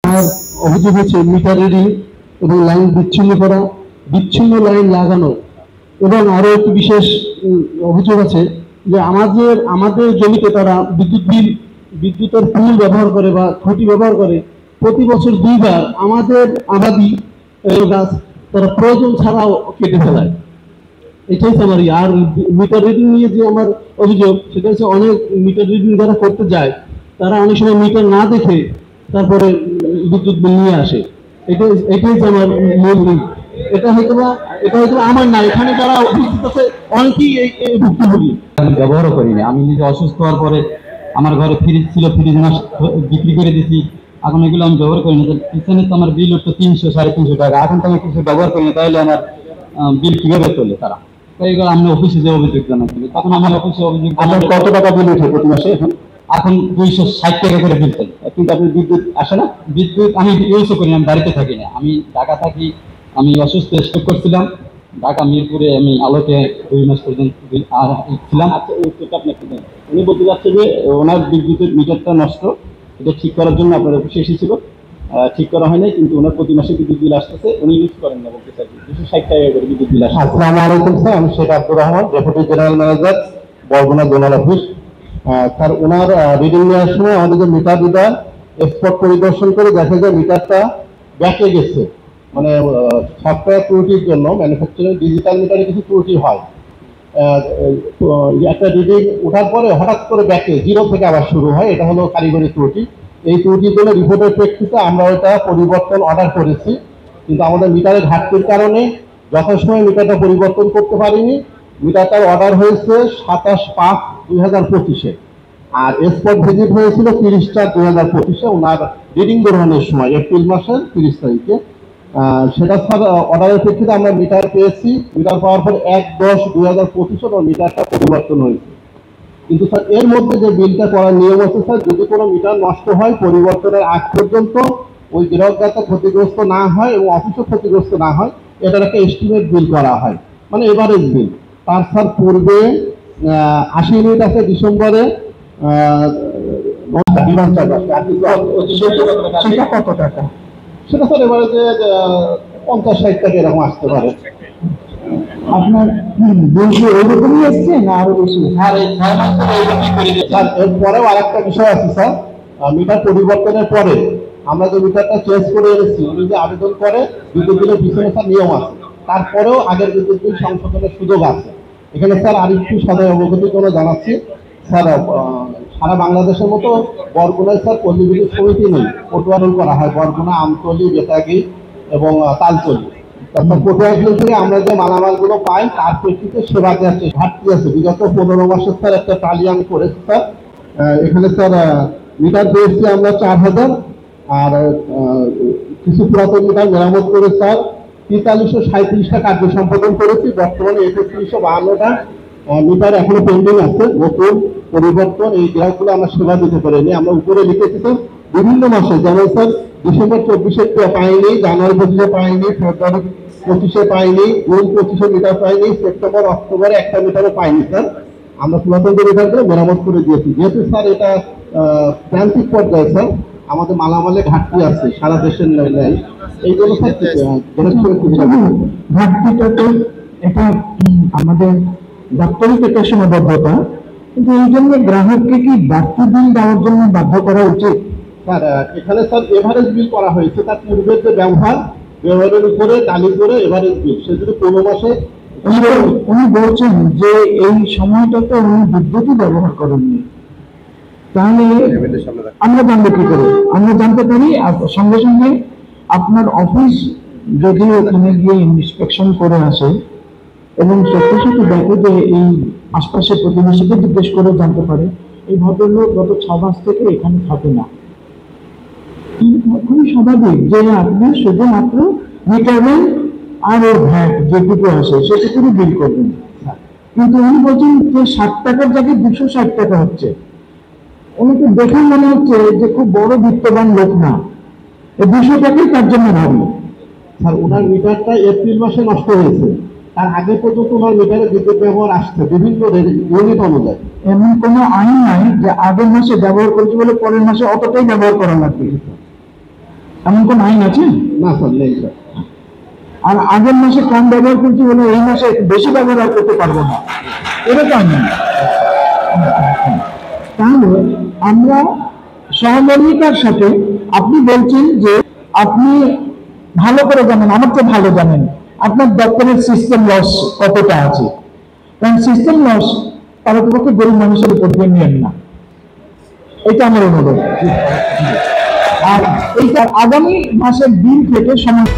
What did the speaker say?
আর অভিযোগ হচ্ছে meter reading এবং লাইন বিচ্ছিন্ন করা, বিচ্ছিন্ন লাইন লাগানো, এবং আরো একটি বিশেষ অভিযোগ আছে যে আমাদের জমিতে তারা বিদ্যুতের পুল ব্যবহার করে বা খুঁটি ব্যবহার করে প্রতি বছর 2বার আমাদের আবাদি গাছ তারা প্রয়োজন ছাড়াও কেটে ফেলায়। এটাই হচ্ছে আমার আর মিটার রিডিং নিয়ে যে আমার অভিযোগ, সেটা হচ্ছে অনেক মিটার রিডিং যারা করতে যায় তারা অনেক সময় মিটার না দেখে তারপরে বিদ্যুৎ বিল নিয়ে আসে। এটাই হচ্ছে আমার মূল দিক। এটা হয়তো আমার না, এখানে যারা উপস্থিত আছে অনেকেই এই ভুক্তভোগী। আমি ব্যবহারও করিনি। আমি নিজে অসুস্থ হওয়ার পরে আমার ঘরে ফ্রিজ ছিল, ফ্রিজ বিক্রি করে দিয়েছি। এখন এগুলো আমি ব্যবহার করিনি। পিছনে তো আমার বিল উঠতো 300-350 টাকা। এখন তো আমি কিছু ব্যবহার করিনি, তাহলে আমার বিল কিভাবে তোলে তারা? তাই আমি অফিসে যে অভিযোগ জানাচ্ছি, তখন আমার অফিসে অভিযোগ। আপনার কত টাকা বিল উঠে প্রতি মাসে? এখন 260 টাকা করে বিল চাই। কিন্তু আপনি বিদ্যুৎ আসে না? বিদ্যুৎ আমি ইউজও করি না, আমি বাড়িতে থাকি না, আমি ঢাকা থাকি। আমি অসুস্থ স্ট্রোক করছিলাম ঢাকা মিরপুরে, আমি আলোতে 2 মাস পর্যন্ত ছিলাম। উনি বলতে চাচ্ছে যে ওনার বিদ্যুতের মিটারটা নষ্ট, এটা ঠিক করার জন্য আপনার অফিসে এসেছিল, ঠিক করা হয় নাই, কিন্তু ওনার প্রতি মাসে বিদ্যুৎ বিল আসতেছে, উনি ইউজ করেন না বলতে চাই। 260 টাকা করে বিদ্যুৎ বিল আসছে। আসসালামু আলাইকুম স্যার, আমি Sheikh Abdur Rahman, deputy general manager, Barguna zonal office. Sir, ওনার রিডিং নেওয়ার সময় আমাদের যে মিটার রিডার এক্সপোর্ট পরিদর্শন করে দেখা যায় মিটারটা ব্যাকে গেছে। মানে সফটওয়্যার ত্রুটির জন্য ম্যানুফ্যাকচারিং ডিজিটাল মিটারে কিছু ত্রুটি হয়। একটা রিডিং ওঠার পরে হঠাৎ করে ব্যাকে 0 থেকে আবার শুরু হয়, এটা হলো কারিগরি ত্রুটি। এই ত্রুটির জন্য রিপোর্টের প্রেক্ষিতে আমরা এটা পরিবর্তন অর্ডার করেছি, কিন্তু আমাদের মিটারের ঘাটতির কারণে যথাসময়ে মিটারটা পরিবর্তন করতে পারিনি। মিটারটার অর্ডার হয়েছে 27/5/2025-এ, আর এক্সপোর্ট ভিজিট হয়েছিল 30/4/2025-এ ওনার রিডিং গ্রহণের সময়, এপ্রিল মাসের 30 তারিখে। সেটা স্যার অর্ডারের প্রেক্ষিতে আমরা মিটার পেয়েছি। মিটার পাওয়ার পর 1/10/2025 মিটারটা পরিবর্তন হয়েছে। কিন্তু স্যার এর মধ্যে যে বিলটা করার নিয়ম আছে স্যার, যদি কোনো মিটার নষ্ট হয় পরিবর্তনের আগ পর্যন্ত ওই গ্রাহক যাতে ক্ষতিগ্রস্ত না হয় এবং অফিসও ক্ষতিগ্রস্ত না হয়, এটার একটা এস্টিমেট বিল করা হয়, মানে এভারেজ বিল। তার স্যার পূর্বে 80 ইউনিট আছে ডিসেম্বরে, সেটা কত টাকা? সেটা স্যার এবারে যে 50-60 টাকা এরকম আসতে পারে। আপনার বলছি ওইরকমই এসছে না আরো বেশি? স্যার এরপরেও আরেকটা বিষয় আছে স্যার, মিটার পরিবর্তনের পরে আমরা যে মিটারটা চেঞ্জ করে এনেছি, উনি যে আবেদন করে বিদ্যুৎ বিলের পিছনে স্যার নিয়ম আছে, তারপরেও আগের বিদ্যুৎ বিল সংশোধনের সুযোগ আছে। এখানে স্যার আরেকটু সদয় অবগতির জন্য জানাচ্ছি স্যার, সারা বাংলাদেশের মতো বরগুনায় স্যার পল্লী বিদ্যুৎ সমিতি নেই, পটুয়ারোল করা হয় বরগুনা, আমতলী, বেতাগি এবং তালতলী। তারপর পটুয়ারোল থেকে আমরা যে মালামালগুলো পাই তার প্রেক্ষিতে সেবা দেওয়ার ঘাটতি আছে। বিগত 15 মাসের স্যার একটা টালি আমি করেছি স্যার। এখানে স্যার মিটার পেয়েছি আমরা 4000, আর কিছু পুরাতন মিটার মেরামত করে স্যার 4337টা কার্য সম্পাদন করেছি। বর্তমানে 3152টা মিটার এখনো পেন্ডিং আছে, নতুন পরিবর্তন। এই গ্রাহকগুলো আমরা সেবা দিতে পারিনি। আমরা উপরে লিখেছি স্যার বিভিন্ন মাসে, যেমন স্যার ডিসেম্বর 24-এ পাইনি, জানুয়ারি 25-এ পাইনি, ফেব্রুয়ারি 25-এ পাইনি, জুন 25-এ মিটার পাইনি, সেপ্টেম্বর অক্টোবরে একটা মিটারও পাইনি স্যার। আমরা পুরাতন যে মিটারগুলো মেরামত করে দিয়েছি। যেহেতু স্যার এটা প্রান্তিক পর্যায়ে স্যার, আমাদের মালামালে ঘাটতি আছে সারা দেশের নেই, এই জন্য স্যার ঘাটতিটা তো এটা আমাদের দাপ্তরিক একটা সীমাবদ্ধতা, কিন্তু এই জন্য গ্রাহককে কি বাড়তি বিল দেওয়ার জন্য বাধ্য করা উচিত? স্যার এখানে স্যার এভারেজ বিল করা হয়েছে, তার পূর্বের যে ব্যবহারের উপরে তালিকা করে এভারেজ বিল, সে যদি 15 মাসে উনি বলছেন যে এই সময়টাতে উনি বিদ্যুৎই ব্যবহার করেননি, তাহলে আমরা জানবো কি করে? আমরা জানতে পারি সঙ্গে সঙ্গে আপনার অফিস যদি ওখানে গিয়ে ইন্সপেকশন করে আসে এবং সত্যি দেখে যে এই আশপাশের প্রতিবেশীকে জিজ্ঞেস করে জানতে পারে এই ভদ্রলোক গত 6 মাস থেকে এখানে থাকে না, খুবই স্বাভাবিক যে আপনার শুধুমাত্র মিটারের আর ওর ভ্যাট যেটুকু আসে সেটুকুই বিল করবেন। কিন্তু উনি বলছেন যে 60 টাকার জায়গায় 260 টাকা হচ্ছে। উনিকে দেখে মনে হচ্ছে যে খুব বড় বিত্তবান লোক না, এই 200 টাকাই তার জন্য ভাবলো। স্যার ওনার মিটারটা এপ্রিল মাসে নষ্ট হয়েছে, তার আগে পর্যন্ত ওনার মিটারে বিদ্যুৎ ব্যবহার আসছে বিভিন্ন ইউনিট অনুযায়ী। এমন কোনো আইন নাই যে আগের মাসে ব্যবহার করেছে বলে পরের মাসে অতটাই ব্যবহার করা লাগবে। এমন কোন আইন আছে? না স্যার, নেই স্যার। আর আগের মাসে কম ব্যবহার করতে হলে এই মাসে একটু বেশি ব্যবহার আর করতে পারবো না, এটা তো আইন। তাহলে আমরা সহমর্মিতার সাথে, আপনি বলছেন যে আপনি ভালো করে জানেন, আমার তো ভালো জানেন আপনার দপ্তরের সিস্টেম লস কতটা আছে, কারণ সিস্টেম লস পারতপক্ষে গরিব মানুষের উপর দিয়ে নিয়েন না, এটা আমার অনুরোধ। আর এইটা আগামী মাসের দিন থেকে সময়